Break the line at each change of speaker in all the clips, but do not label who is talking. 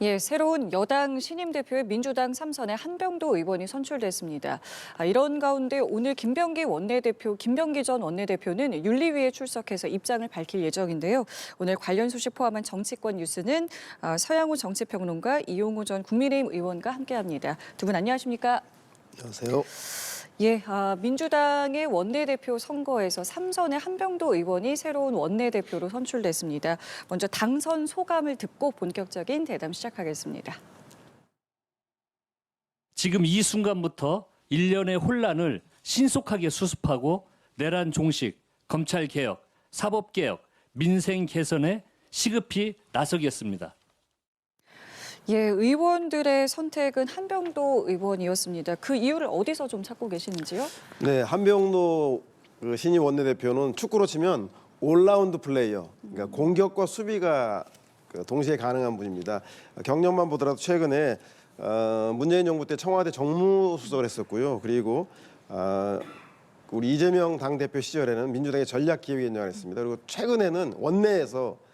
예, 새로운 여당 신임 대표의 민주당 3선의 한병도 의원이 선출됐습니다. 이런 가운데 오늘 김병기 전 원내대표는 윤리위에 출석해서 입장을 밝힐 예정인데요. 오늘 관련 소식 포함한 정치권 뉴스는 서양호 정치평론가 이용호 전 국민의힘 의원과 함께합니다. 두 분 안녕하십니까?
안녕하세요.
예, 민주당의 원내대표 선거에서 3선의 한병도 의원이 새로운 원내대표로 선출됐습니다. 먼저 당선 소감을 듣고 본격적인 대담 시작하겠습니다.
지금 이 순간부터 일련의 혼란을 신속하게 수습하고 내란 종식, 검찰 개혁, 사법 개혁, 민생 개선에 시급히 나서겠습니다.
예, 의원들의 선택은 한병도 의원이었습니다. 그 이유를 어디서 좀 찾고 계시는지요?
네, 한병도 신임 원내대표는 축구로 치면 올라운드 플레이어, 그러니까 공격과 수비가 동시에 가능한 분입니다. 경력만 보더라도 최근에 문재인 정부 때 청와대 정무수석을 했었고요. 그리고 우리 이재명 당대표 시절에는 민주당의 전략기획위원장을 했습니다. 그리고 최근에는 원내에서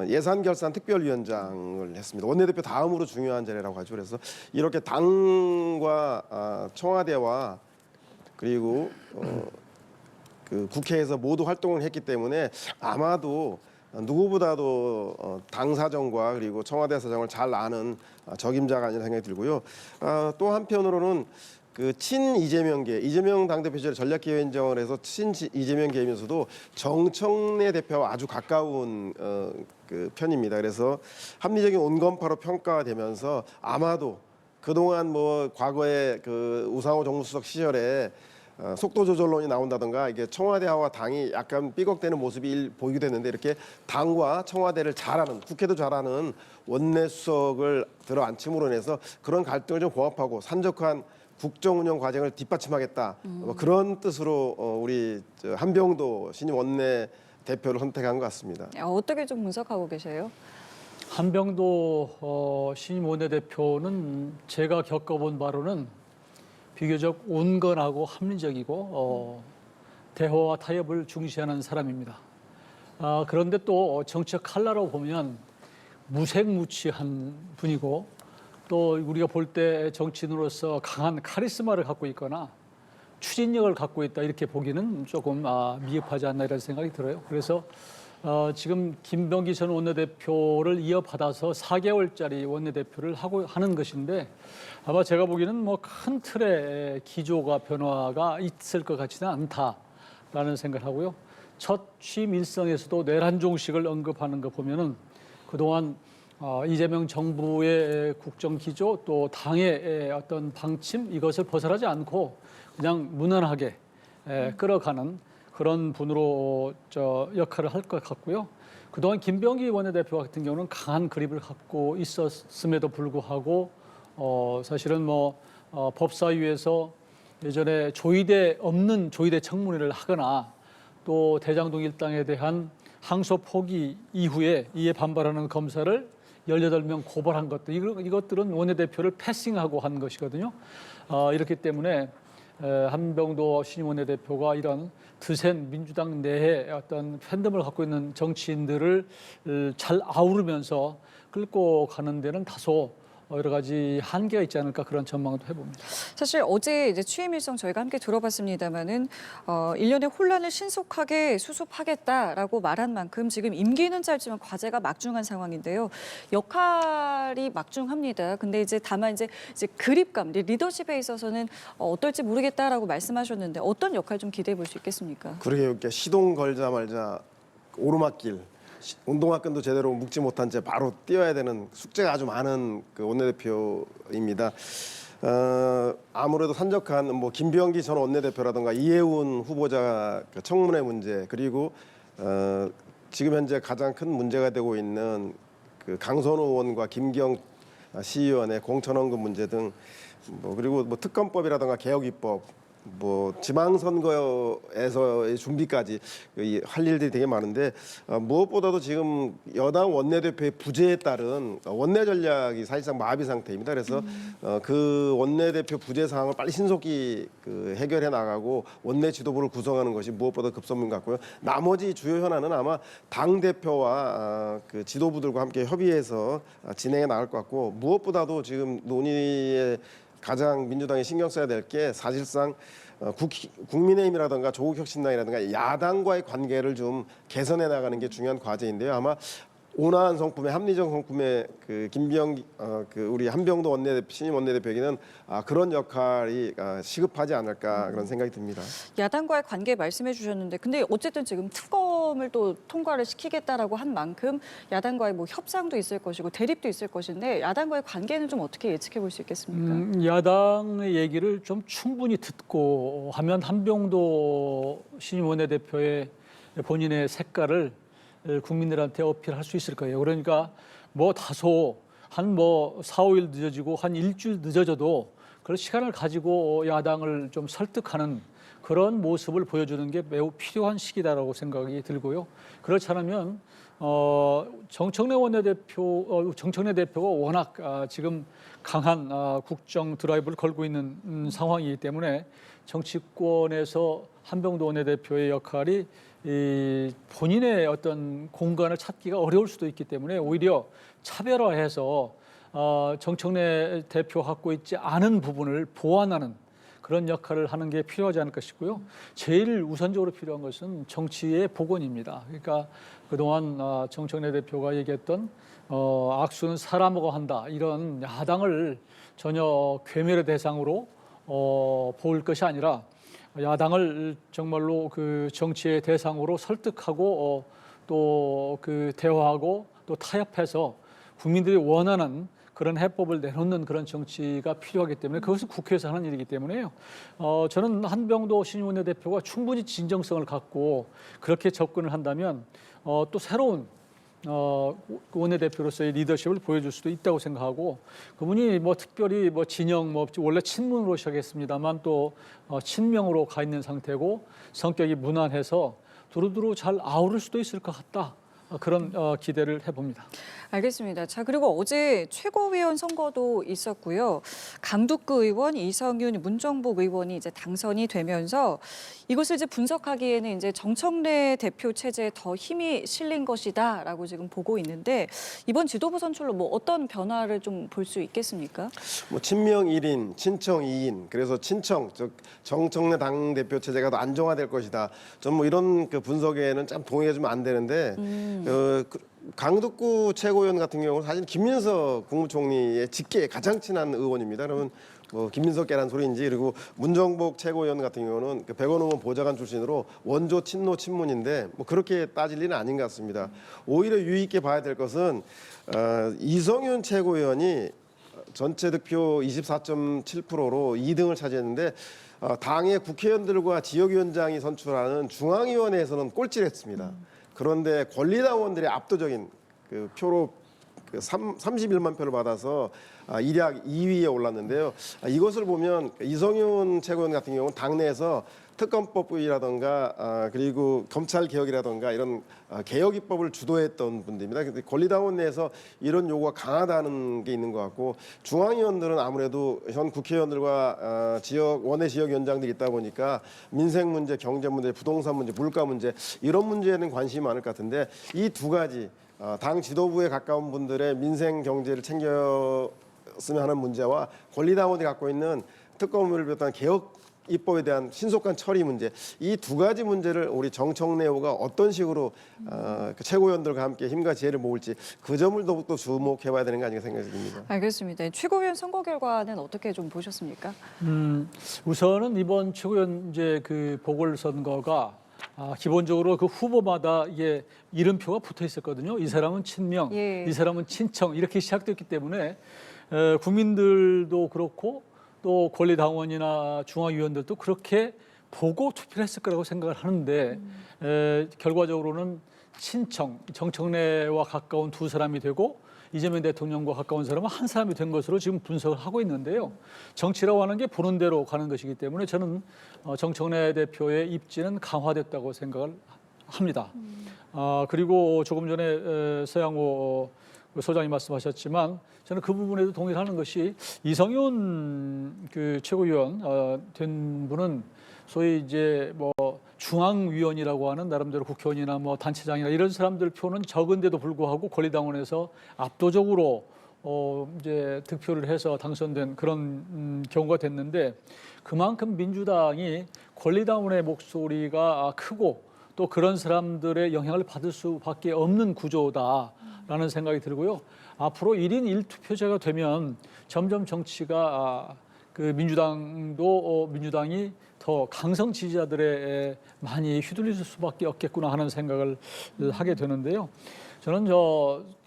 예산결산특별위원장을 했습니다. 원내대표 다음으로 중요한 자리라고 하죠. 그래서 이렇게 당과 청와대와 그리고 그 국회에서 모두 활동을 했기 때문에 아마도 누구보다도 당 사정과 그리고 청와대 사정을 잘 아는 적임자가 아니라 생각이 들고요. 또 한편으로는 그 친 이재명계, 이재명 당대표 시절 전략기획위원장을 해서 친 이재명계이면서도 정청래 대표와 아주 가까운 그 편입니다. 그래서 합리적인 온건파로 평가되면서 아마도 그동안 뭐 과거에 그 우상호 정무수석 시절에 속도 조절론이 나온다든가 이게 청와대와 당이 약간 삐걱대는 모습이 보이게 됐는데 이렇게 당과 청와대를 잘하는 국회도 잘하는 원내수석을 들어앉힘으로 인해서 그런 갈등을 좀 봉합하고 산적한 국정 운영 과정을 뒷받침하겠다. 그런 뜻으로 우리 한병도 신임 원내 대표를 선택한 것 같습니다.
어떻게 좀 분석하고 계세요?
한병도 신임 원내대표는 제가 겪어본 바로는 비교적 온건하고 합리적이고 대화와 타협을 중시하는 사람입니다. 그런데 또 정치적 칼라로 보면 무색무취한 분이고 또 우리가 볼 때 정치인으로서 강한 카리스마를 갖고 있거나 추진력을 갖고 있다 이렇게 보기는 조금 미흡하지 않나 이런 생각이 들어요. 그래서 지금 김병기 전 원내대표를 이어받아서 4개월짜리 원내대표를 하는 것인데 아마 제가 보기에는 뭐 큰 틀의 기조가 변화가 있을 것 같지는 않다라는 생각을 하고요. 첫 취임 일성에서도 내란 종식을 언급하는 거 보면은 그동안 이재명 정부의 국정 기조 또 당의 어떤 방침 이것을 벗어나지 않고 그냥 무난하게 끌어가는 그런 분으로 역할을 할 것 같고요. 그동안 김병기 원내대표 같은 경우는 강한 그립을 갖고 있었음에도 불구하고 사실은 뭐 법사위에서 예전에 없는 조의대 청문회를 하거나 또 대장동 일당에 대한 항소 포기 이후에 이에 반발하는 검사를 18명 고발한 것들 이것들은 원내대표를 패싱하고 한 것이거든요. 이렇기 때문에 한병도 신임 원내대표가 이런 드센 민주당 내에 어떤 팬덤을 갖고 있는 정치인들을 잘 아우르면서 끌고 가는 데는 다소 여러 가지 한계가 있지 않을까 그런 전망도 해봅니다.
사실 어제 이제 취임 일성 저희가 함께 들어봤습니다만은 일련의 혼란을 신속하게 수습하겠다라고 말한 만큼 지금 임기는 짧지만 과제가 막중한 상황인데요. 역할이 막중합니다. 근데 이제 다만 이제 그립감, 리더십에 있어서는 어떨지 모르겠다라고 말씀하셨는데 어떤 역할 좀 기대해 볼 수 있겠습니까?
그러게 이렇게 시동 걸자 말자 오르막길. 운동화끈도 제대로 묶지 못한 채 바로 뛰어야 되는 숙제가 아주 많은 그 원내대표입니다. 아무래도 산적한 뭐 김병기 전 원내대표라든가 이해운 후보자 그 청문회 문제 그리고 지금 현재 가장 큰 문제가 되고 있는 그 강선호 의원과 김경 시의원의 공천원금 문제 등 뭐 그리고 뭐 특검법이라든가 개혁입법 뭐 지방선거에서의 준비까지 할 일들이 되게 많은데 무엇보다도 지금 여당 원내대표의 부재에 따른 원내 전략이 사실상 마비 상태입니다. 그래서 그 원내대표 부재 상황을 빨리 신속히 해결해 나가고 원내 지도부를 구성하는 것이 무엇보다 급선무인 것 같고요. 나머지 주요 현안은 아마 당 대표와 그 지도부들과 함께 협의해서 진행해 나갈 것 같고, 무엇보다도 지금 논의에 가장 민주당이 신경 써야 될 게 사실상 국민의힘이라든가 조국혁신당이라든가 야당과의 관계를 좀 개선해 나가는 게 중요한 과제인데요. 아마 온화한 성품의 합리적 성품의 그 우리 한병도 원내대표, 신임 원내대표에게는 그런 역할이 시급하지 않을까 그런 생각이 듭니다.
야당과의 관계 말씀해 주셨는데 근데 어쨌든 지금 특검을 또 통과를 시키겠다라고 한 만큼 야당과의 뭐 협상도 있을 것이고 대립도 있을 것인데 야당과의 관계는 좀 어떻게 예측해 볼 수 있겠습니까?
야당의 얘기를 좀 충분히 듣고 하면 한병도 신임 원내대표의 본인의 색깔을 국민들한테 어필할 수 있을 거예요. 그러니까 뭐 다소 한 4, 5일 늦어지고 한 일주일 늦어져도 그런 시간을 가지고 야당을 좀 설득하는 그런 모습을 보여주는 게 매우 필요한 시기다라고 생각이 들고요. 그렇지 않으면 정청래 대표가 워낙 지금 강한 국정 드라이브를 걸고 있는 상황이기 때문에 정치권에서 한병도 원내대표의 역할이 본인의 어떤 공간을 찾기가 어려울 수도 있기 때문에 오히려 차별화해서 정청래 대표 갖고 있지 않은 부분을 보완하는 그런 역할을 하는 게 필요하지 않을까 싶고요. 제일 우선적으로 필요한 것은 정치의 복원입니다. 그러니까 그동안 정청래 대표가 얘기했던 악수는 사람하고 한다, 이런 야당을 전혀 괴멸의 대상으로 볼 것이 아니라 야당을 정말로 그 정치의 대상으로 설득하고 또 그 대화하고 또 타협해서 국민들이 원하는 그런 해법을 내놓는 그런 정치가 필요하기 때문에 그것은 국회에서 하는 일이기 때문에요. 저는 한병도 신임 원내대표가 충분히 진정성을 갖고 그렇게 접근을 한다면 또 새로운 원내대표로서의 리더십을 보여줄 수도 있다고 생각하고, 그분이 특별히 진영 원래 친문으로 시작했습니다만 또 친명으로 가 있는 상태고 성격이 무난해서 두루두루 잘 아우를 수도 있을 것 같다. 그런 기대를 해봅니다.
알겠습니다. 자, 그리고 어제 최고위원 선거도 있었고요. 강북구 의원 이성윤, 문정복 의원이 이제 당선이 되면서 이것을 이제 분석하기에는 이제 정청래 대표 체제에 더 힘이 실린 것이다라고 지금 보고 있는데 이번 지도부 선출로 어떤 변화를 좀 볼 수 있겠습니까?
친명 1인, 친청 2인, 그래서 친청, 즉 정청래 당 대표 체제가 더 안정화될 것이다. 전 이런 그 분석에는 참 동의해주면 안 되는데. 강북구 최고위원 같은 경우는 사실 김민석 국무총리의 직계 가장 친한 의원입니다. 그러면 김민석계란 소리인지, 그리고 문정복 최고위원 같은 경우는 백원 의원 보좌관 출신으로 원조 친노 친문인데 그렇게 따질 일은 아닌 것 같습니다. 오히려 유의 있게 봐야 될 것은 이성윤 최고위원이 전체 득표 24.7%로 2등을 차지했는데 당의 국회의원들과 지역위원장이 선출하는 중앙위원회에서는 꼴찌를 했습니다. 그런데 권리당원들의 압도적인 그 표로 31만 표를 받아서 일약 2위에 올랐는데요. 이것을 보면 이성윤 최고위원 같은 경우는 당내에서 특검법이라든가 그리고 검찰 개혁이라든가 이런 개혁 입법을 주도했던 분들입니다. 근데 권리당원 내에서 이런 요구가 강하다는 게 있는 것 같고, 중앙위원들은 아무래도 현 국회의원들과 원외 지역위원장들이 있다 보니까 민생 문제, 경제 문제, 부동산 문제, 물가 문제 이런 문제에는 관심이 많을 것 같은데, 이 두 가지 당 지도부에 가까운 분들의 민생 경제를 챙겼으면 하는 문제와 권리당원이 갖고 있는 특검을 비롯한 개혁 입법에 대한 신속한 처리 문제, 이 두 가지 문제를 우리 정청래 후보가 어떤 식으로 최고위원들과 함께 힘과 지혜를 모을지 그 점을 더욱더 주목해봐야 되는 거 아닌가 생각이 듭니다.
알겠습니다. 최고위원 선거 결과는 어떻게 좀 보셨습니까?
우선은 이번 최고위원 그 보궐선거가 기본적으로 그 후보마다 이게 이름표가 붙어 있었거든요. 이 사람은 친명,
예.
이 사람은 친청, 이렇게 시작됐기 때문에 국민들도 그렇고 또 권리당원이나 중앙위원들도 그렇게 보고 투표를 했을 거라고 생각을 하는데 결과적으로는 친청, 정청래와 가까운 두 사람이 되고 이재명 대통령과 가까운 사람은 한 사람이 된 것으로 지금 분석을 하고 있는데요. 정치라고 하는 게 보는 대로 가는 것이기 때문에 저는 정청래 대표의 입지는 강화됐다고 생각을 합니다. 그리고 조금 전에 서양호 소장이 말씀하셨지만 저는 그 부분에도 동의를 하는 것이 이성윤 그 최고위원 된 분은 소위 이제 뭐 중앙위원이라고 하는 나름대로 국회의원이나 뭐 단체장이나 이런 사람들 표는 적은데도 불구하고 권리당원에서 압도적으로 이제 득표를 해서 당선된 그런 경우가 됐는데 그만큼 민주당이 권리당원의 목소리가 크고 또 그런 사람들의 영향을 받을 수밖에 없는 구조다라는 생각이 들고요. 앞으로 1인 1투표제가 되면 점점 정치가 그 민주당이 더 강성 지지자들의 많이 휘둘릴 수밖에 없겠구나 하는 생각을 하게 되는데요. 저는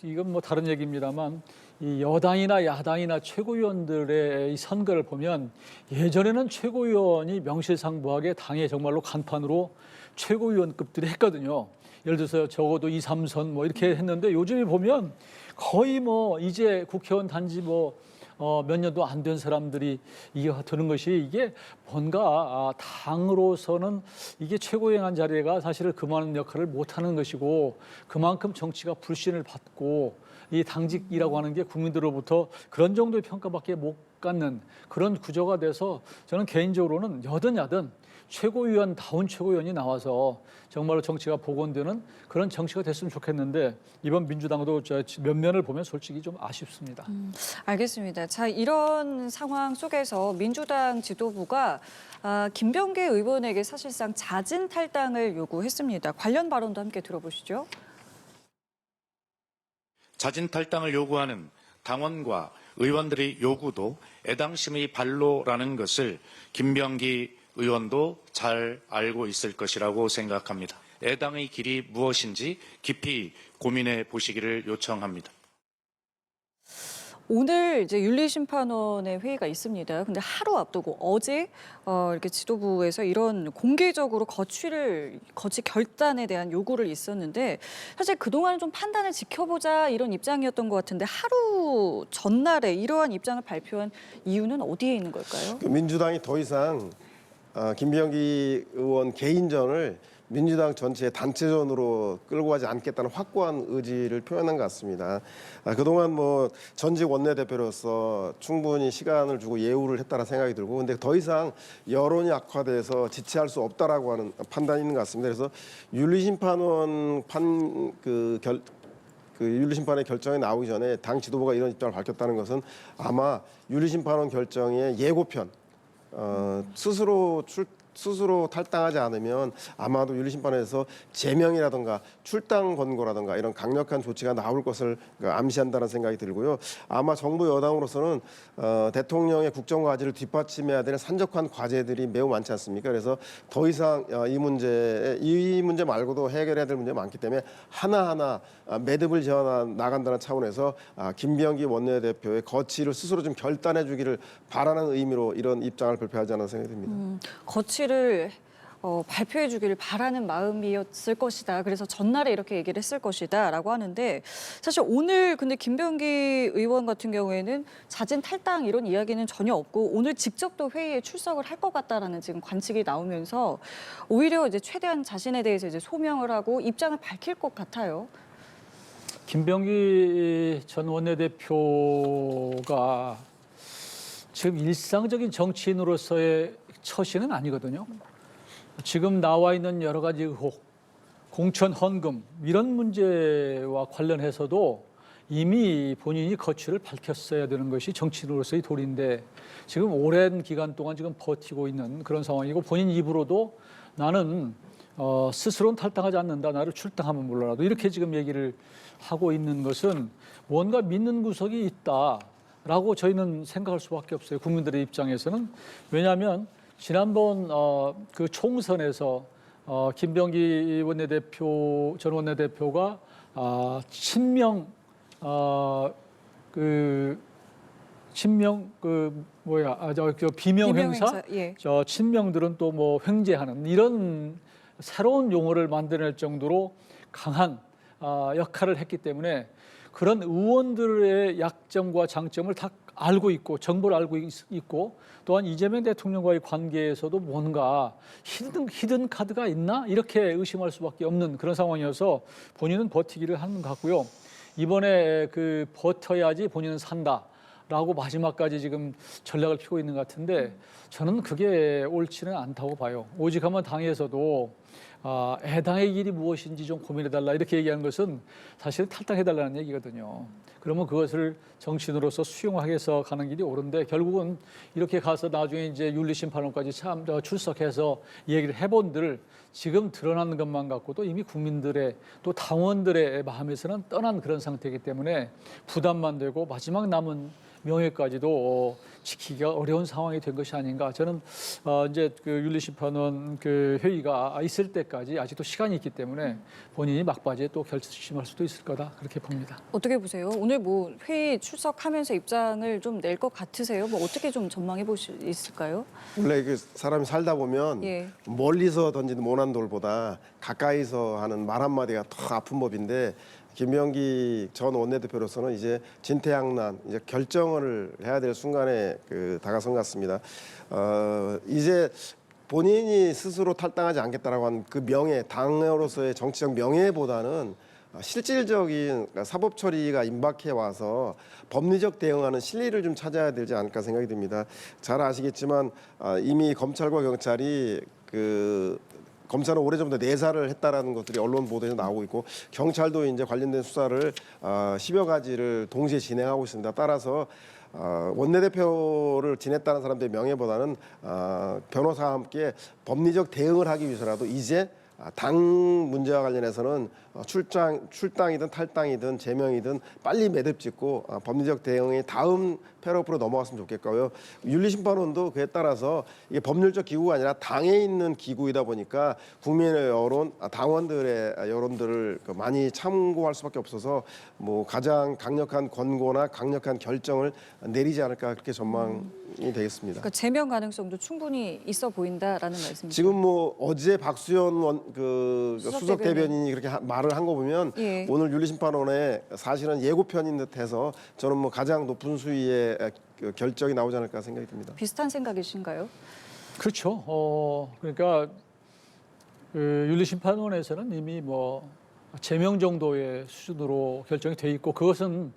이건 뭐 다른 얘기입니다만 이 여당이나 야당이나 최고위원들의 이 선거를 보면 예전에는 최고위원이 명실상부하게 당에 정말로 간판으로 최고위원급들이 했거든요. 예를 들어서 적어도 2, 3선 뭐 이렇게 했는데 요즘에 보면 거의 뭐 이제 국회의원 단지 몇 년도 안 된 사람들이 이게 드는 것이 이게 뭔가 당으로서는 이게 최고위원 자리가 사실은 그만한 역할을 못하는 것이고 그만큼 정치가 불신을 받고 이 당직이라고 하는 게 국민들로부터 그런 정도의 평가밖에 못 갖는 그런 구조가 돼서 저는 개인적으로는 여든 야든 최고위원다운 최고위원이 나와서 정말로 정치가 복원되는 그런 정치가 됐으면 좋겠는데 이번 민주당도 면면을 보면 솔직히 좀 아쉽습니다.
알겠습니다. 자, 이런 상황 속에서 민주당 지도부가 김병기 의원에게 사실상 자진 탈당을 요구했습니다. 관련 발언도 함께 들어보시죠.
자진 탈당을 요구하는 당원과 의원들의 요구도 애당심의 발로라는 것을 김병기 의원도 잘 알고 있을 것이라고 생각합니다. 애당의 길이 무엇인지 깊이 고민해 보시기를 요청합니다.
오늘 이제 윤리심판원의 회의가 있습니다. 근데 하루 앞두고 어제 이렇게 지도부에서 이런 공개적으로 거취 결단에 대한 요구를 있었는데 사실 그동안은 좀 판단을 지켜보자 이런 입장이었던 것 같은데 하루 전날에 이러한 입장을 발표한 이유는 어디에 있는 걸까요?
민주당이 더 이상 김병기 의원 개인전을 민주당 전체의 단체전으로 끌고 가지 않겠다는 확고한 의지를 표현한 것 같습니다. 그동안 뭐 전직 원내대표로서 충분히 시간을 주고 예우를 했다는 생각이 들고, 근데 더 이상 여론이 악화돼서 지체할 수 없다라고 하는 판단이 있는 것 같습니다. 그래서 윤리심판원 윤리심판의 결정이 나오기 전에 당 지도부가 이런 입장을 밝혔다는 것은 아마 윤리심판원 결정의 예고편, 스스로 탈당하지 않으면 아마도 윤리심판에서 제명이라든가 출당 권고라든가 이런 강력한 조치가 나올 것을 암시한다는 생각이 들고요. 아마 정부 여당으로서는 대통령의 국정과제를 뒷받침해야 되는 산적한 과제들이 매우 많지 않습니까? 그래서 더 이상 이 문제 말고도 해결해야 될 문제가 많기 때문에 하나하나 매듭을 지어 나간다는 차원에서 김병기 원내대표의 거취를 스스로 좀 결단해 주기를 바라는 의미로 이런 입장을 발표하지 않았나 생각이 듭니다.
거취를 발표해 주기를 바라는 마음이었을 것이다. 그래서 전날에 이렇게 얘기를 했을 것이다라고 하는데 사실 오늘 근데 김병기 의원 같은 경우에는 자진 탈당 이런 이야기는 전혀 없고 오늘 직접 또 회의에 출석을 할 것 같다라는 지금 관측이 나오면서 오히려 이제 최대한 자신에 대해서 이제 소명을 하고 입장을 밝힐 것 같아요.
김병기 전 원내대표가 지금 일상적인 정치인으로서의 처신은 아니거든요. 지금 나와 있는 여러 가지 의혹, 공천 헌금 이런 문제와 관련해서도 이미 본인이 거취를 밝혔어야 되는 것이 정치인으로서의 도리인데 지금 오랜 기간 동안 지금 버티고 있는 그런 상황이고 본인 입으로도 나는 스스로는 탈당하지 않는다. 나를 출당하면 몰라도 이렇게 지금 얘기를 하고 있는 것은 뭔가 믿는 구석이 있다라고 저희는 생각할 수밖에 없어요. 국민들의 입장에서는. 왜냐하면 지난번 그 총선에서 김병기 전 원내대표가 친명 비명 행사,
예.
친명들은 또 뭐 횡재하는 이런 새로운 용어를 만들어낼 정도로 강한 역할을 했기 때문에 그런 의원들의 약점과 장점을 다 알고 있고 정보를 알고 있고 또한 이재명 대통령과의 관계에서도 뭔가 히든 카드가 있나 이렇게 의심할 수밖에 없는 그런 상황이어서 본인은 버티기를 하는 것 같고요. 이번에 그 버텨야지 본인은 산다라고 마지막까지 지금 전략을 펴고 있는 것 같은데 저는 그게 옳지는 않다고 봐요. 오직 한번 당에서도 해당의 길이 무엇인지 좀 고민해달라 이렇게 얘기하는 것은 사실은 탈당해달라는 얘기거든요. 그러면 그것을 정치인으로서 수용하게서 가는 길이 옳은데 결국은 이렇게 가서 나중에 이제 윤리심판원까지 출석해서 얘기를 해본들 지금 드러나는 것만 갖고도 이미 국민들의 또 당원들의 마음에서는 떠난 그런 상태이기 때문에 부담만 되고 마지막 남은 명예까지도 지키기가 어려운 상황이 된 것이 아닌가. 저는 이제 그 윤리심판원 그 회의가 있을 때까지 아직도 시간이 있기 때문에 본인이 막바지에 또 결심할 수도 있을 거다 그렇게 봅니다.
어떻게 보세요? 오늘 뭐 회의 출석하면서 입장을 좀 낼 것 같으세요? 뭐 어떻게 좀 전망해 보실 수 있을까요?
원래 그 사람이 살다 보면
예.
멀리서 던지는 모난 돌보다 가까이서 하는 말 한마디가 더 아픈 법인데 김병기 전 원내대표로서는 이제 진퇴양난 이제 결정을 해야 될 순간에 다가선 것 같습니다. 이제 본인이 스스로 탈당하지 않겠다라고 한 그 명예, 당으로서의 정치적 명예보다는 실질적인 그러니까 사법 처리가 임박해 와서 법리적 대응하는 실리를 좀 찾아야 되지 않을까 생각이 듭니다. 잘 아시겠지만 이미 검찰과 경찰이 검찰은 오래전부터 내사를 했다라는 것들이 언론 보도에서 나오고 있고 경찰도 이제 관련된 수사를 10여 가지를 동시에 진행하고 있습니다. 따라서 원내대표를 지냈다는 사람들의 명예보다는 변호사와 함께 법리적 대응을 하기 위해서라도 이제 당 문제와 관련해서는 출당이든 탈당이든 제명이든 빨리 매듭 짓고 법리적 대응이 다음 패러프로 넘어갔으면 좋겠고요. 윤리심판원도 그에 따라서 이게 법률적 기구가 아니라 당에 있는 기구이다 보니까 국민의 여론, 당원들의 여론들을 많이 참고할 수밖에 없어서 뭐 가장 강력한 권고나 강력한 결정을 내리지 않을까 그렇게 전망이 되겠습니다.
그러니까 제명 가능성도 충분히 있어 보인다라는 말씀이죠.
지금 뭐 어제 박수현 수석 대변인이 그렇게 말을 한 거 보면
예.
오늘 윤리심판원에 사실은 예고편인 듯해서 저는 뭐 가장 높은 수위의 결정이 나오지 않을까 생각이 듭니다.
비슷한 생각이신가요?
그렇죠. 그러니까 윤리심판원에서는 이미 뭐 제명 정도의 수준으로 결정이 돼 있고 그것은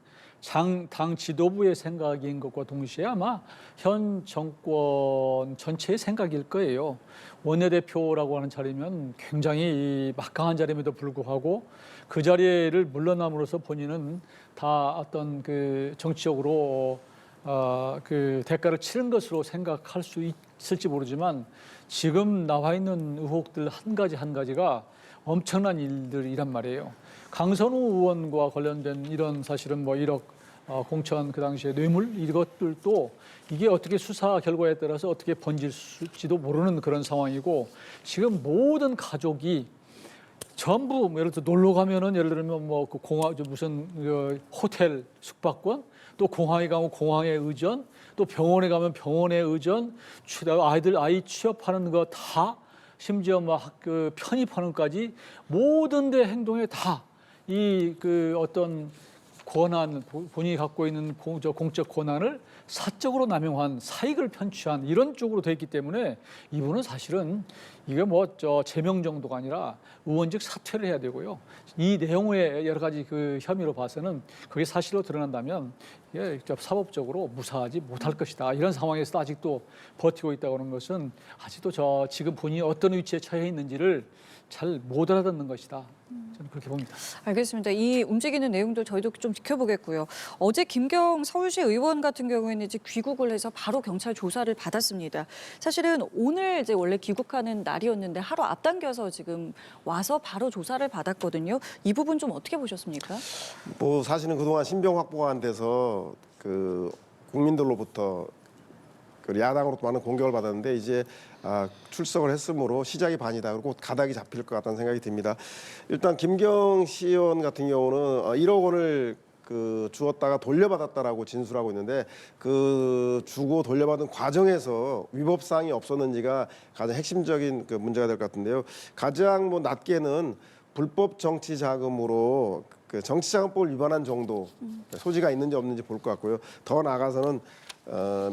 당 지도부의 생각인 것과 동시에 아마 현 정권 전체의 생각일 거예요. 원내대표라고 하는 자리면 굉장히 막강한 자리임에도 불구하고 그 자리를 물러남으로써 본인은 다 어떤 그 정치적으로 그 대가를 치른 것으로 생각할 수 있을지 모르지만 지금 나와 있는 의혹들 한 가지가 엄청난 일들이란 말이에요. 강선우 의원과 관련된 이런 사실은 뭐 1억 공천 그 당시에 뇌물 이것들도 이게 어떻게 수사 결과에 따라서 어떻게 번질지도 모르는 그런 상황이고 지금 모든 가족이 전부 뭐 예를 들어 놀러 가면은 예를 들면 뭐 그 공항 무슨 호텔 숙박권 또 공항에 가면 공항에 의전 또 병원에 가면 병원에 의전 아이 취업하는 거 다 심지어 막 그 편입하는 까지 모든 데 행동에 다 이 그 어떤 권한 본인이 갖고 있는 공적 권한을 사적으로 남용한 사익을 편취한 이런 쪽으로 돼 있기 때문에 이분은 사실은 이게 뭐 제명 정도가 아니라 의원직 사퇴를 해야 되고요. 이 내용의 여러 가지 그 혐의로 봐서는 그게 사실로 드러난다면 이게 사법적으로 무사하지 못할 것이다. 이런 상황에서 아직도 버티고 있다고 하는 것은 아직도 지금 본인이 어떤 위치에 처해 있는지를 잘 못 알아듣는 것이다. 저는 그렇게 봅니다.
알겠습니다. 이 움직이는 내용도 저희도 좀 지켜보겠고요. 어제 김경 서울시 의원 같은 경우에는 이제 귀국을 해서 바로 경찰 조사를 받았습니다. 사실은 오늘 이제 원래 귀국하는 날이었는데 하루 앞당겨서 지금 와서 바로 조사를 받았거든요. 이 부분 좀 어떻게 보셨습니까?
뭐 사실은 그동안 신병 확보가 안 돼서 국민들로부터 야당으로부터 많은 공격을 받았는데 이제 출석을 했으므로 시작이 반이다. 그리고 가닥이 잡힐 것 같다는 생각이 듭니다. 일단 김경 시의원 같은 경우는 1억 원을 주었다가 돌려받았다라고 진술하고 있는데 그 주고 돌려받은 과정에서 위법사항이 없었는지가 가장 핵심적인 문제가 될 것 같은데요. 가장 낮게는 불법 정치 자금으로 그 정치자금법을 위반한 정도 소지가 있는지 없는지 볼 것 같고요. 더 나아가서는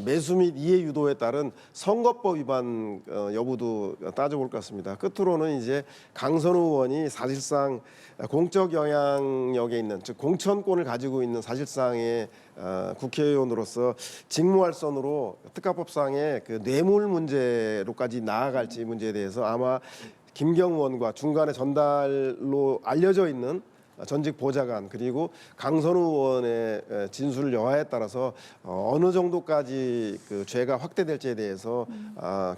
매수 및 이해 유도에 따른 선거법 위반 여부도 따져볼 것 같습니다. 끝으로는 이제 강선우 의원이 사실상 공적 영향력에 있는, 즉 공천권을 가지고 있는 사실상의 국회의원으로서 직무활선으로 특가법상의 그 뇌물 문제로까지 나아갈지 문제에 대해서 아마 김경 의원과 중간에 전달로 알려져 있는 전직 보좌관 그리고 강선우 의원의 진술 여하에 따라서 어느 정도까지 그 죄가 확대될지에 대해서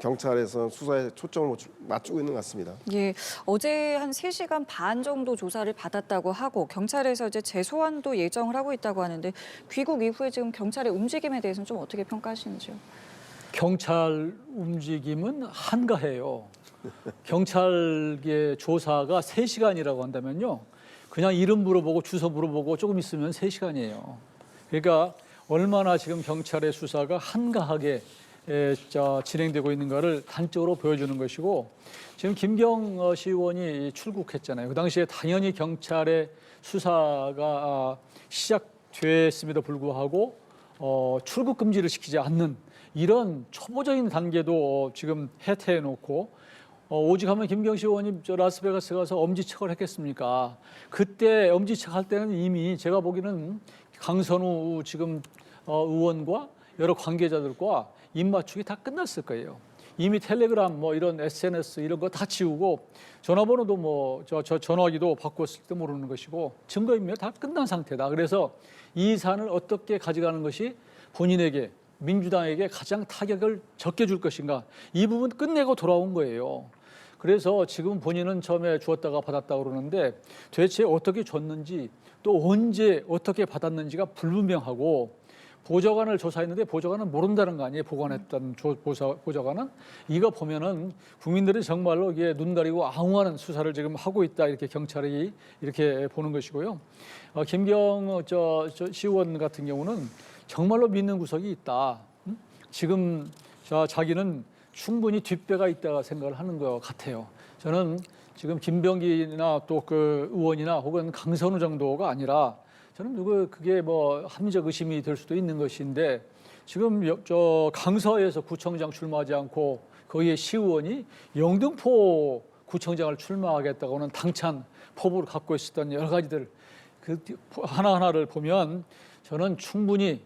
경찰에서 수사에 초점을 맞추고 있는 것 같습니다.
예, 어제 한 3시간 반 정도 조사를 받았다고 하고 경찰에서 이제 재소환도 예정을 하고 있다고 하는데 귀국 이후에 지금 경찰의 움직임에 대해서는 좀 어떻게 평가하시는지요?
경찰 움직임은 한가해요. 경찰의 조사가 3시간이라고 한다면요. 그냥 이름 물어보고 주소 물어보고 조금 있으면 3시간이에요. 그러니까 얼마나 지금 경찰의 수사가 한가하게 진행되고 있는가를 단적으로 보여주는 것이고, 지금 김경 시의원이 출국했잖아요. 그 당시에 당연히 경찰의 수사가 시작됐음에도 불구하고 출국 금지를 시키지 않는 이런 초보적인 단계도 지금 해태해 놓고, 오직 하면 김경시 의원이 라스베가스 가서 엄지척을 했겠습니까? 그때 엄지척 할 때는 이미 제가 보기에는 강선우 지금 의원과 여러 관계자들과 입맞추기 다 끝났을 거예요. 이미 텔레그램 뭐 이런 SNS 이런 거 다 지우고 전화번호도 뭐 전화기도 바꿨을지도 모르는 것이고 증거인멸 다 끝난 상태다. 그래서 이 사안을 어떻게 가져가는 것이 본인에게 민주당에게 가장 타격을 적게 줄 것인가, 이 부분 끝내고 돌아온 거예요. 그래서 지금 본인은 처음에 주었다가 받았다고 그러는데 도대체 어떻게 줬는지 또 언제 어떻게 받았는지가 불분명하고, 보좌관을 조사했는데 보좌관은 모른다는 거 아니에요. 보관했던 보좌관은. 이거 보면은 국민들이 정말로 이게 눈 가리고 앙후하는 수사를 지금 하고 있다, 이렇게 경찰이 이렇게 보는 것이고요. 김경 시의원 같은 경우는 정말로 믿는 구석이 있다. 지금 자기는 충분히 뒷배가 있다가 생각을 하는 것 같아요. 저는 지금 김병기나 또 그 의원이나 혹은 강선우 정도가 아니라 저는 그게 뭐 합리적 의심이 될 수도 있는 것인데, 지금 강서에서 구청장 출마하지 않고 거기에 시의원이 영등포 구청장을 출마하겠다고는 당찬 포부를 갖고 있었던 여러 가지들 그 하나하나를 보면 저는 충분히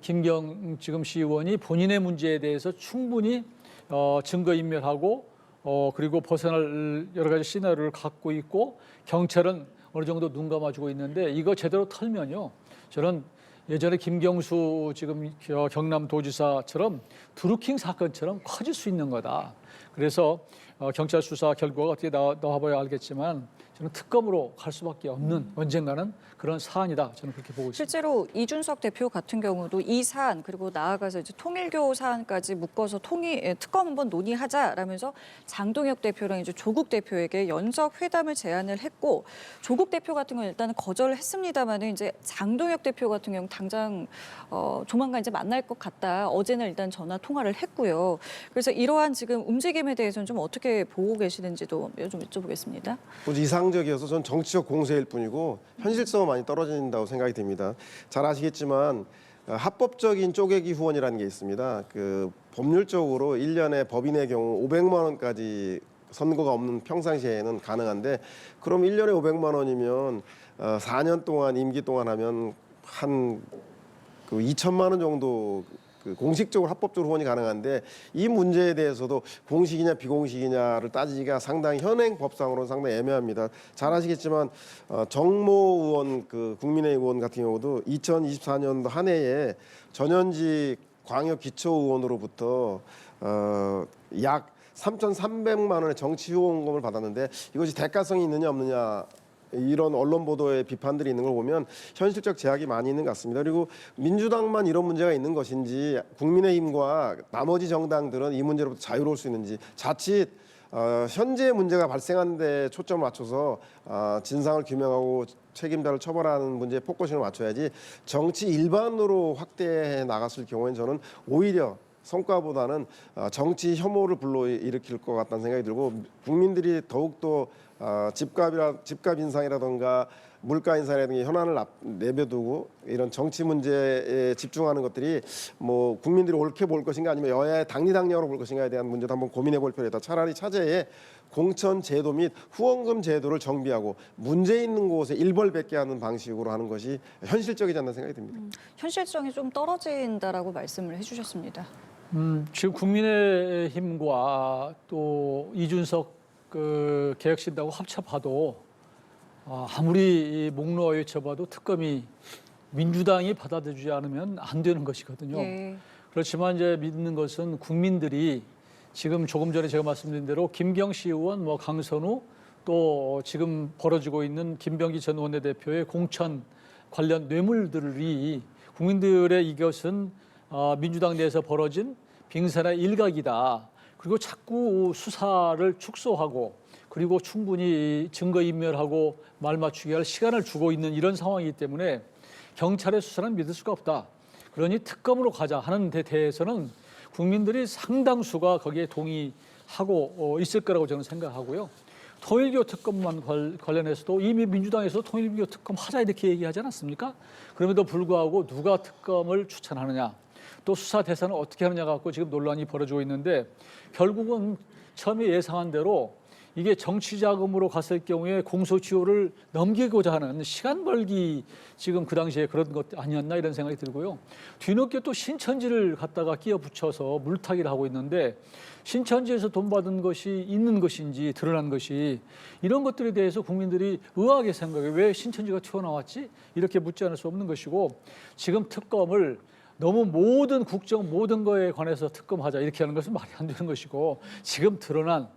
김경 지금 시의원이 본인의 문제에 대해서 충분히 증거인멸하고 그리고 벗어날 여러 가지 시나리오를 갖고 있고, 경찰은 어느 정도 눈 감아주고 있는데 이거 제대로 털면요, 저는 예전에 김경수 지금 경남도지사처럼 드루킹 사건처럼 커질 수 있는 거다. 그래서 경찰 수사 결과가 어떻게 나와봐야 알겠지만 저는 특검으로 갈 수밖에 없는 언젠가는 그런 사안이다. 저는 그렇게 보고 있습니다.
실제로 이준석 대표 같은 경우도 이 사안 그리고 나아가서 이제 통일교 사안까지 묶어서 특검 한번 논의하자라면서 장동혁 대표랑 이제 조국 대표에게 연석 회담을 제안을 했고, 조국 대표 같은 경우는 일단 거절을 했습니다만은 이제 장동혁 대표 같은 경우 당장 조만간 이제 만날 것 같다. 어제는 일단 전화 통화를 했고요. 그래서 이러한 지금 움직임에 대해서는 좀 어떻게 보고 계시는지도 좀 여쭤보겠습니다.
이상적이어서 전 정치적 공세일 뿐이고 현실성은 많이 떨어진다고 생각이 듭니다. 잘 아시겠지만 합법적인 쪼개기 후원이라는 게 있습니다. 그 법률적으로 1년에 법인의 경우 500만 원까지 선고가 없는 평상시에는 가능한데, 그럼 1년에 500만 원이면 4년 동안 임기 동안 하면 한 2천만 원 정도 공식적으로 합법적으로 후원이 가능한데, 이 문제에 대해서도 공식이냐 비공식이냐를 따지기가 상당히 현행 법상으로는 상당히 애매합니다. 잘 아시겠지만 정모 의원 국민의힘 의원 같은 경우도 2024년도 한 해에 전현직 광역 기초 의원으로부터 약 3,300만 원의 정치 후원금을 받았는데 이것이 대가성이 있느냐 없느냐, 이런 언론 보도에 비판들이 있는 걸 보면 현실적 제약이 많이 있는 것 같습니다. 그리고 민주당만 이런 문제가 있는 것인지 국민의힘과 나머지 정당들은 이 문제로부터 자유로울 수 있는지, 자칫 현재 문제가 발생한 데 초점을 맞춰서 진상을 규명하고 책임자를 처벌하는 문제에 포커싱을 맞춰야지, 정치 일반으로 확대해 나갔을 경우에는 저는 오히려 성과보다는 정치 혐오를 불러일으킬 것 같다는 생각이 들고, 국민들이 더욱더 집값 인상이라든가 물가 인상이라든지 현안을 내버두고 이런 정치 문제에 집중하는 것들이 뭐 국민들이 옳게 볼 것인가 아니면 여야의 당리당략으로 볼 것인가에 대한 문제도 한번 고민해 볼 필요가 있다. 차라리 차제에 공천 제도 및 후원금 제도를 정비하고 문제 있는 곳에 일벌백계 하는 방식으로 하는 것이 현실적이지 않나 생각이 듭니다.
현실성이 좀 떨어진다라고 말씀을 해주셨습니다.
지금 국민의힘과 또 이준석 그 개혁신당하고 합쳐봐도 아무리 목 놓아 외쳐봐도 특검이 민주당이 받아들이지 않으면 안 되는 것이거든요.
예.
그렇지만 이제 믿는 것은 국민들이 지금 조금 전에 제가 말씀드린 대로 김경시 의원, 뭐 강선우 또 지금 벌어지고 있는 김병기 전 원내대표의 공천 관련 뇌물들이 국민들의 이것은 민주당 내에서 벌어진 빙산의 일각이다. 그리고 자꾸 수사를 축소하고 그리고 충분히 증거인멸하고 말 맞추게 할 시간을 주고 있는 이런 상황이기 때문에 경찰의 수사는 믿을 수가 없다. 그러니 특검으로 가자 하는 데 대해서는 국민들이 상당수가 거기에 동의하고 있을 거라고 저는 생각하고요. 통일교 특검만 관련해서도 이미 민주당에서 통일교 특검 하자 이렇게 얘기하지 않았습니까? 그럼에도 불구하고 누가 특검을 추천하느냐 또 수사 대상을 어떻게 하느냐 갖고 지금 논란이 벌어지고 있는데 결국은 처음에 예상한 대로 이게 정치 자금으로 갔을 경우에 공소시효를 넘기고자 하는 시간 벌기 지금 그 당시에 그런 것 아니었나 이런 생각이 들고요. 뒤늦게 또 신천지를 갖다가 끼워 붙여서 물타기를 하고 있는데 신천지에서 돈 받은 것이 있는 것인지 드러난 것이 이런 것들에 대해서 국민들이 의아하게 생각해 왜 신천지가 튀어나왔지? 이렇게 묻지 않을 수 없는 것이고 지금 특검을 너무 모든 국정 모든 거에 관해서 특검하자 이렇게 하는 것은 말이 안 되는 것이고 지금 드러난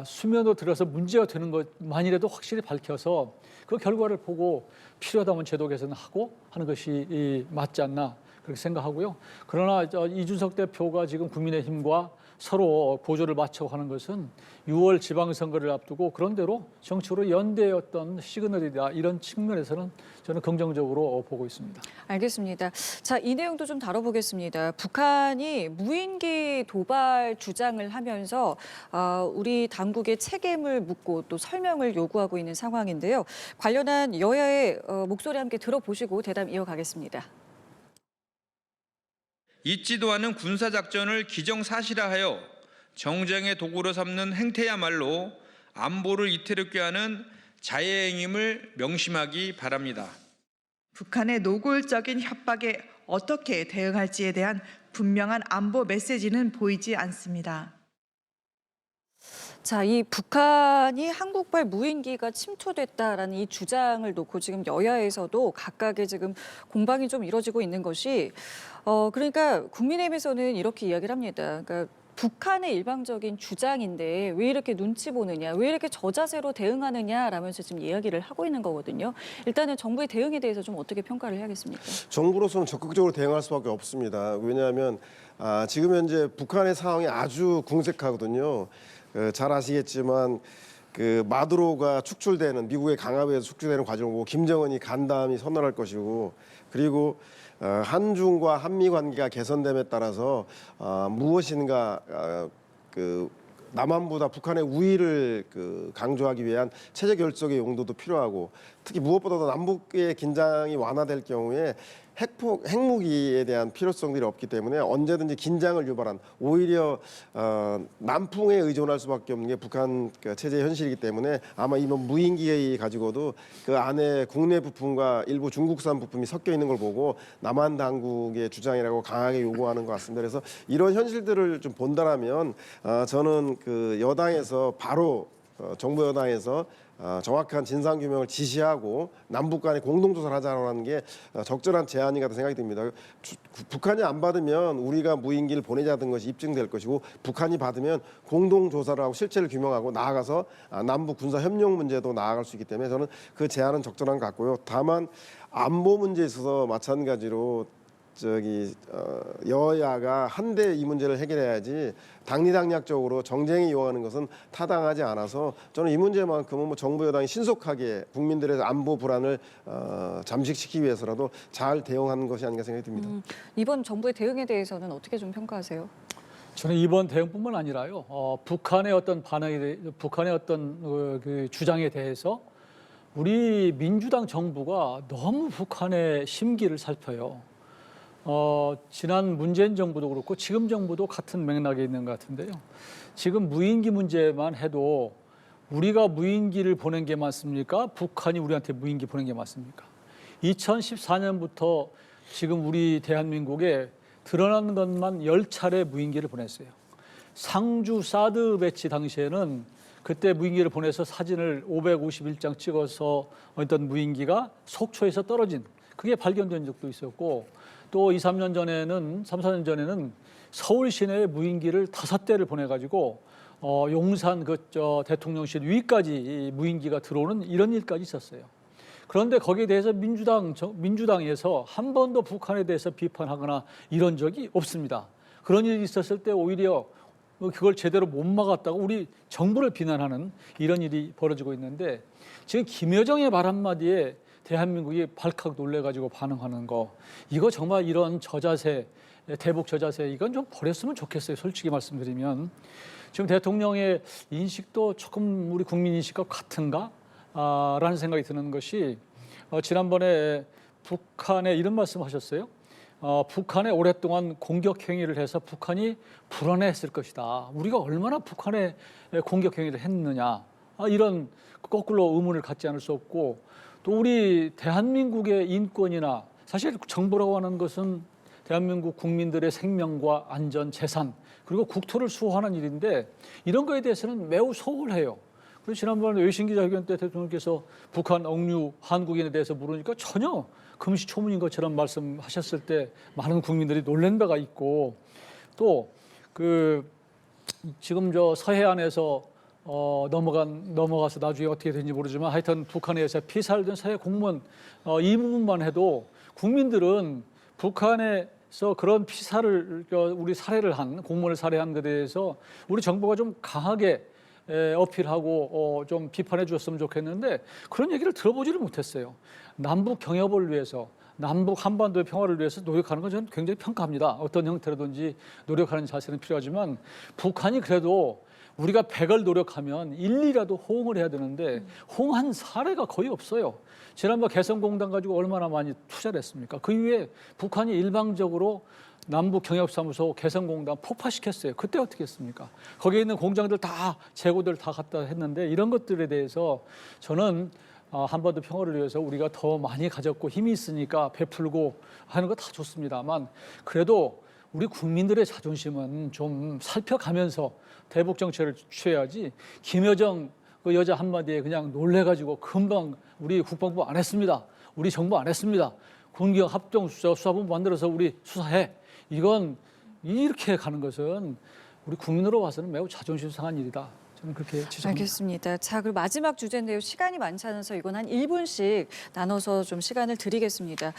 수면으로 들어서 문제가 되는 것만이라도 확실히 밝혀서 그 결과를 보고 필요하다면 제도 개선하고 하는 것이 맞지 않나 그렇게 생각하고요. 그러나 이준석 대표가 지금 국민의힘과 서로 보조를 맞춰가는 것은 6월 지방선거를 앞두고 그런대로 정치로 연대의 어떤 시그널이다 이런 측면에서는 저는 긍정적으로 보고 있습니다.
알겠습니다. 자, 이 내용도 좀 다뤄보겠습니다. 북한이 무인기 도발 주장을 하면서 우리 당국의 책임을 묻고 또 설명을 요구하고 있는 상황인데요. 관련한 여야의 목소리 함께 들어보시고 대담 이어가겠습니다.
있지도 않은 군사작전을 기정사실화하여 정쟁의 도구로 삼는 행태야말로 안보를 이태롭게 하는 자해행위임을 명심하기 바랍니다.
북한의 노골적인 협박에 어떻게 대응할지에 대한 분명한 안보 메시지는 보이지 않습니다.
자, 이 북한이 한국발 무인기가 침투됐다라는 이 주장을 놓고 지금 여야에서도 각각의 지금 공방이 좀 이뤄지고 있는 것이 그러니까 국민의힘에서는 이렇게 이야기를 합니다. 그러니까 북한의 일방적인 주장인데 왜 이렇게 눈치 보느냐, 왜 이렇게 저자세로 대응하느냐라면서 지금 이야기를 하고 있는 거거든요. 일단은 정부의 대응에 대해서 좀 어떻게 평가를 해야겠습니까?
정부로서는 적극적으로 대응할 수밖에 없습니다. 왜냐하면 지금 현재 북한의 상황이 아주 궁색하거든요. 잘 아시겠지만 그 마두로가 축출되는 미국의 강압에서 축출되는 과정을 보고 김정은이 간담이 선언할 것이고 그리고 한중과 한미 관계가 개선됨에 따라서 무엇인가 그 남한보다 북한의 우위를 강조하기 위한 체제 결속의 용도도 필요하고 특히 무엇보다도 남북의 긴장이 완화될 경우에 핵무기에 대한 필요성들이 없기 때문에 언제든지 긴장을 유발한 오히려 남풍에 의존할 수밖에 없는 게 북한 체제의 현실이기 때문에 아마 이번 무인기 가지고도 그 안에 국내 부품과 일부 중국산 부품이 섞여 있는 걸 보고 남한 당국의 주장이라고 강하게 요구하는 것 같습니다. 그래서 이런 현실들을 좀 본다라면 저는 그 여당에서 바로 정부 여당에서 정확한 진상규명을 지시하고 남북 간의 공동조사를 하자는 게 적절한 제안이 같은 생각이 듭니다. 북한이 안 받으면 우리가 무인기를 보내자던 것이 입증될 것이고 북한이 받으면 공동조사를 하고 실체를 규명하고 나아가서 남북 군사협력 문제도 나아갈 수 있기 때문에 저는 그 제안은 적절한 것 같고요. 다만 안보 문제에 있어서 마찬가지로 여야가 한데 이 문제를 해결해야지 당리당략적으로 정쟁에 이용하는 것은 타당하지 않아서 저는 이 문제만큼은 뭐 정부 여당이 신속하게 국민들의 안보 불안을 잠식시키기 위해서라도 잘 대응하는 것이 아닌가 생각이 듭니다.
이번 정부의 대응에 대해서는 어떻게 좀 평가하세요?
저는 이번 대응뿐만 아니라요. 북한의 어떤 반응에 북한의 어떤 그 주장에 대해서 우리 민주당 정부가 너무 북한의 심기를 살펴요. 지난 문재인 정부도 그렇고 지금 정부도 같은 맥락에 있는 것 같은데요. 지금 무인기 문제만 해도 우리가 무인기를 보낸 게 맞습니까? 북한이 우리한테 무인기 보낸 게 맞습니까? 2014년부터 지금 우리 대한민국에 드러나는 것만 10차례 무인기를 보냈어요. 상주 사드 배치 당시에는 그때 무인기를 보내서 사진을 551장 찍어서 어떤 무인기가 속초에서 떨어진 그게 발견된 적도 있었고 또 3, 4년 전에는 서울 시내에 무인기를 5대를 보내가지고 용산 대통령실 위까지 이 무인기가 들어오는 이런 일까지 있었어요. 그런데 거기에 대해서 민주당에서 한 번도 북한에 대해서 비판하거나 이런 적이 없습니다. 그런 일이 있었을 때 오히려 그걸 제대로 못 막았다고 우리 정부를 비난하는 이런 일이 벌어지고 있는데 지금 김여정의 말 한마디에 대한민국이 발칵 놀래가지고 반응하는 거 이거 정말 이런 저자세 대북 저자세 이건 좀 버렸으면 좋겠어요. 솔직히 말씀드리면 지금 대통령의 인식도 조금 우리 국민 인식과 같은가? 라는 생각이 드는 것이 지난번에 북한에 이런 말씀하셨어요. 북한에 오랫동안 공격 행위를 해서 북한이 불안해했을 것이다. 우리가 얼마나 북한에 공격 행위를 했느냐. 이런 거꾸로 의문을 갖지 않을 수 없고 또 우리 대한민국의 인권이나 사실 정부라고 하는 것은 대한민국 국민들의 생명과 안전, 재산 그리고 국토를 수호하는 일인데 이런 거에 대해서는 매우 소홀해요. 그래서 지난번에 외신 기자회견 때 대통령께서 북한 억류 한국인에 대해서 물으니까 전혀 금시초문인 것처럼 말씀하셨을 때 많은 국민들이 놀란 바가 있고 또 지금 서해안에서 넘어가서 나중에 어떻게 되는지 모르지만 하여튼 북한에 의해서 피살된 서해 공무원 이 부분만 해도 국민들은 북한에서 그런 피살을 우리 살해를 한 공무원을 살해한 것에 대해서 우리 정부가 좀 강하게 어필하고 좀 비판해 주었으면 좋겠는데 그런 얘기를 들어보지를 못했어요. 남북 경협을 위해서 남북 한반도의 평화를 위해서 노력하는 건 저는 굉장히 평가합니다. 어떤 형태로든지 노력하는 자세는 필요하지만 북한이 그래도 우리가 100을 노력하면 1이라도 호응을 해야 되는데 호응한 사례가 거의 없어요. 지난번 개성공단 가지고 얼마나 많이 투자를 했습니까? 그 이후에 북한이 일방적으로 남북 경협사무소 개성공단 폭파시켰어요. 그때 어떻게 했습니까? 거기에 있는 공장들 다 재고들 다 갖다 했는데 이런 것들에 대해서 저는 한반도 평화를 위해서 우리가 더 많이 가졌고 힘이 있으니까 베풀고 하는 거 다 좋습니다만 그래도 우리 국민들의 자존심은 좀 살펴가면서 대북 정책을 취해야지 김여정 그 여자 한마디에 그냥 놀래가지고 금방 우리 국방부 안 했습니다. 우리 정부 안 했습니다. 군경 합동 수사본부 만들어서 우리 수사해. 이건 이렇게 가는 것은 우리 국민으로 봐서는 매우 자존심 상한 일이다. 저는 그렇게 지적합니다.
알겠습니다. 자, 그리고 마지막 주제인데요. 시간이 많지 않아서 이건 한 1분씩 나눠서 좀 시간을 드리겠습니다.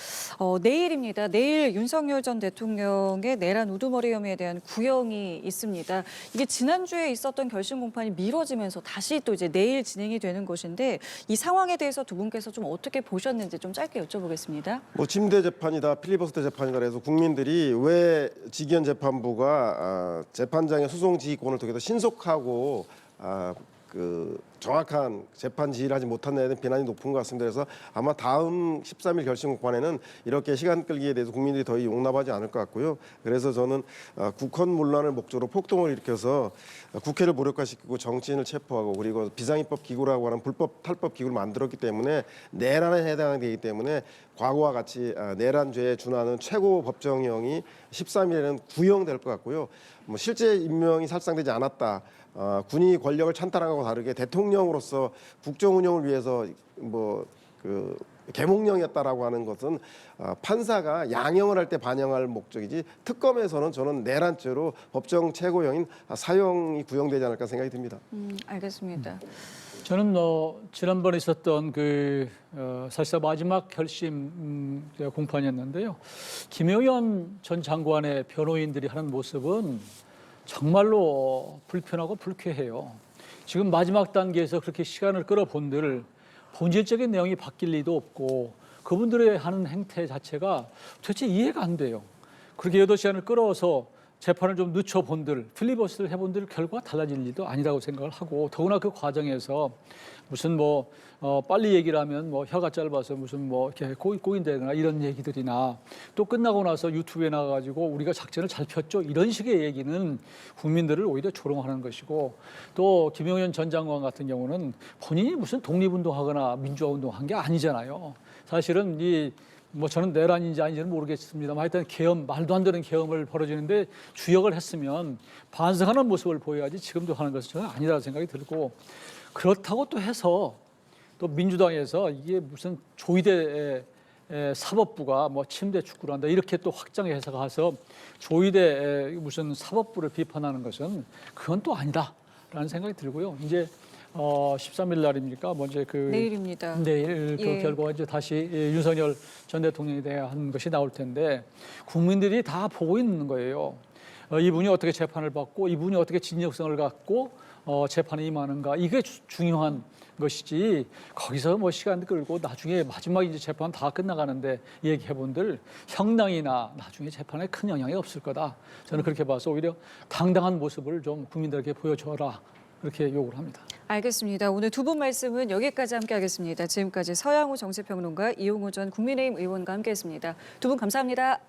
내일입니다. 내일 윤석열 전 대통령의 내란 우두머리 혐의에 대한 구형이 있습니다. 이게 지난주에 있었던 결심 공판이 미뤄지면서 다시 또 이제 내일 진행이 되는 것인데 이 상황에 대해서 두 분께서 좀 어떻게 보셨는지 좀 짧게 여쭤보겠습니다.
침대 재판이다, 필리버스터 재판이다 해서 국민들이 왜 직위원 재판부가 재판장의 소송 지휘권을 통해서 신속하고 정확한 재판 지휘를 하지 못한다는 데는 비난이 높은 것 같습니다. 그래서 아마 다음 13일 결심 공판에는 이렇게 시간 끌기에 대해서 국민들이 더 용납하지 않을 것 같고요. 그래서 저는 국헌문란을 목적으로 폭동을 일으켜서 국회를 무력화시키고 정치인을 체포하고 그리고 비상입법 기구라고 하는 불법 탈법 기구를 만들었기 때문에 내란에 해당되기 때문에 과거와 같이 내란죄에 준하는 최고 법정형이 13일에는 구형될 것 같고요. 실제 임명이 살상되지 않았다. 군이 권력을 찬탈한 것과 다르게 대통령으로서 국정 운영을 위해서 계몽령이었다라고 하는 것은 판사가 양형을 할 때 반영할 목적이지 특검에서는 저는 내란죄로 법정 최고형인 사형이 구형되지 않을까 생각이 듭니다.
알겠습니다.
저는 지난번에 있었던 사실상 마지막 결심 공판이었는데요. 김영현 전 장관의 변호인들이 하는 모습은 정말로 불편하고 불쾌해요. 지금 마지막 단계에서 그렇게 시간을 끌어본들 본질적인 내용이 바뀔 리도 없고 그분들의 하는 행태 자체가 도대체 이해가 안 돼요. 그렇게 8시간을 끌어서 재판을 좀 늦춰본들, 필리버스터를 해본들 결과가 달라질 일도 아니라고 생각을 하고, 더구나 그 과정에서 무슨 빨리 얘기를 하면 혀가 짧아서 무슨 이렇게 꼬인다거나 이런 얘기들이나, 또 끝나고 나서 유튜브에 나가가지고 우리가 작전을 잘 폈죠, 이런 식의 얘기는 국민들을 오히려 조롱하는 것이고, 또 김용현 전 장관 같은 경우는 본인이 무슨 독립운동하거나 민주화운동한 게 아니잖아요. 사실은 저는 내란인지 아닌지는 모르겠습니다만 하여튼 계엄, 말도 안 되는 계엄을 벌어지는데 주역을 했으면 반성하는 모습을 보여야지 지금도 하는 것은 저는 아니라고 생각이 들고, 그렇다고 또 해서 또 민주당에서 이게 무슨 조이대 사법부가 침대 축구를 한다 이렇게 또 확장해서 가서 조이대 무슨 사법부를 비판하는 것은 그건 또 아니다라는 생각이 들고요. 이제 13일 날입니까? 먼저
내일입니다.
내일 그
예.
결과가 이제 다시 윤석열 전 대통령에 대한 것이 나올 텐데, 국민들이 다 보고 있는 거예요. 이분이 어떻게 재판을 받고 이분이 어떻게 진정성을 갖고 재판에 임하는가, 이게 중요한 것이지, 거기서 시간 끌고 나중에 마지막 이제 재판 다 끝나가는데 얘기해본들 형량이나 나중에 재판에 큰 영향이 없을 거다. 저는 그렇게 봐서 오히려 당당한 모습을 좀 국민들에게 보여줘라, 그렇게 요구를 합니다.
알겠습니다. 오늘 두 분 말씀은 여기까지 함께하겠습니다. 지금까지 서양호 정치평론가, 이용호 전 국민의힘 의원과 함께했습니다. 두 분 감사합니다.